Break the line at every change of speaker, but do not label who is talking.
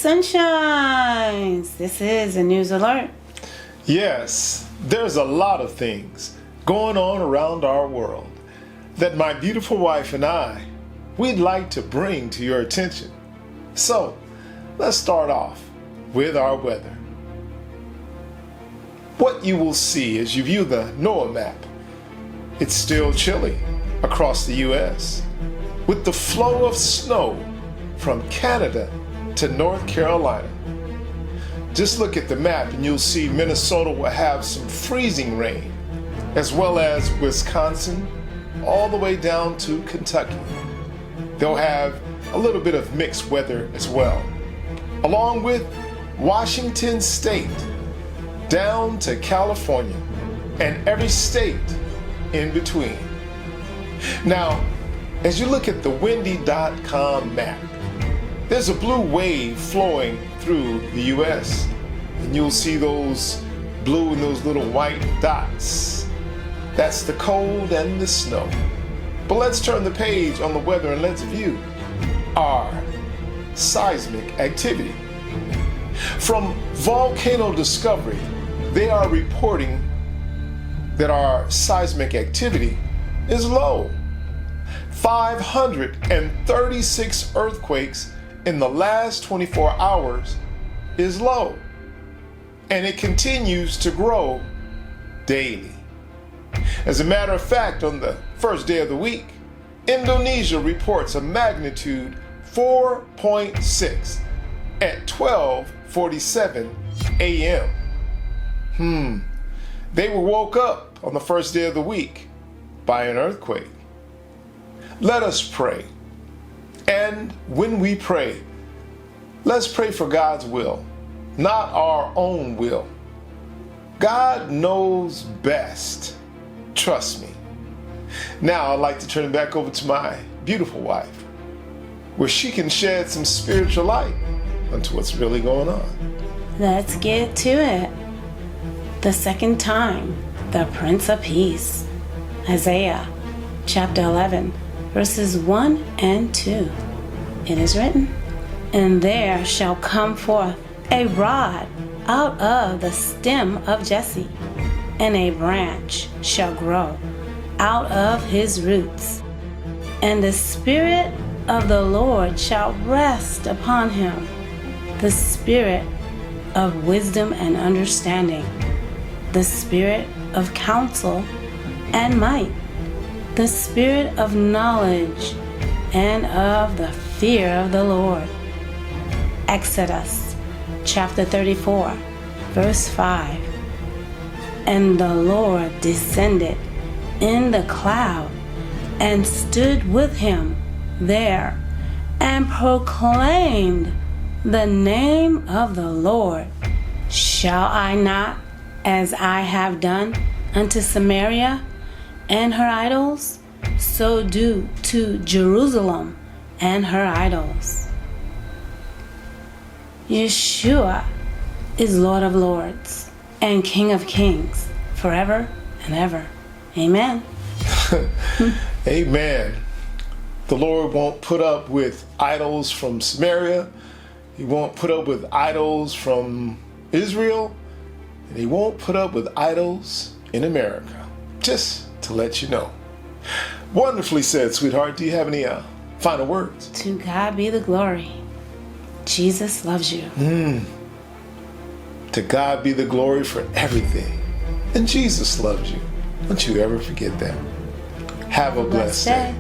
Sunshines! This is a news alert.
Yes, there's a lot of things going on around our world that my beautiful wife and we'd like to bring to your attention. So, let's start off with our weather. What you will see as you view the NOAA map, it's still chilly across the U.S. with the flow of snow from Canada to North Carolina. Just look at the map and you'll see Minnesota will have some freezing rain, as well as Wisconsin, all the way down to Kentucky. They'll have a little bit of mixed weather as well, along with Washington State, down to California, and every state in between. Now, as you look at the windy.com map, there's a blue wave flowing through the U.S. and you'll see those blue and those little white dots. That's the cold and the snow. But let's turn the page on the weather and let's view our seismic activity. From Volcano Discovery, they are reporting that our seismic activity is low. 536 earthquakes in the last 24 hours is low, and it continues to grow daily. As a matter of fact, on the first day of the week, Indonesia reports a magnitude 4.6 at 12:47 a.m. They were woke up on the first day of the week by an earthquake. Let us pray. And when we pray, let's pray for God's will, not our own will. God knows best. Trust me. Now I'd like to turn it back over to my beautiful wife, where she can shed some spiritual light onto what's really going on.
Let's get to it. The second time, the Prince of Peace. Isaiah chapter 11, verses 1 and 2. It is written, "And there shall come forth a rod out of the stem of Jesse, and a branch shall grow out of his roots. And the Spirit of the Lord shall rest upon him, the Spirit of wisdom and understanding, the Spirit of counsel and might, the Spirit of knowledge and of the fear of the Lord." Exodus chapter 34, verse 5. "And the Lord descended in the cloud and stood with him there and proclaimed the name of the Lord. Shall I not, as I have done unto Samaria and her idols, so do to Jerusalem and her idols?" Yeshua is Lord of Lords and King of Kings forever and ever. Amen.
Amen. The Lord won't put up with idols from Samaria. He won't put up with idols from Israel. And he won't put up with idols in America. Just to let you know. Wonderfully said, sweetheart. Do you have any final words?
To God be the glory. Jesus loves you.
To God be the glory for everything. And Jesus loves you. Don't you ever forget that. Have a blessed day.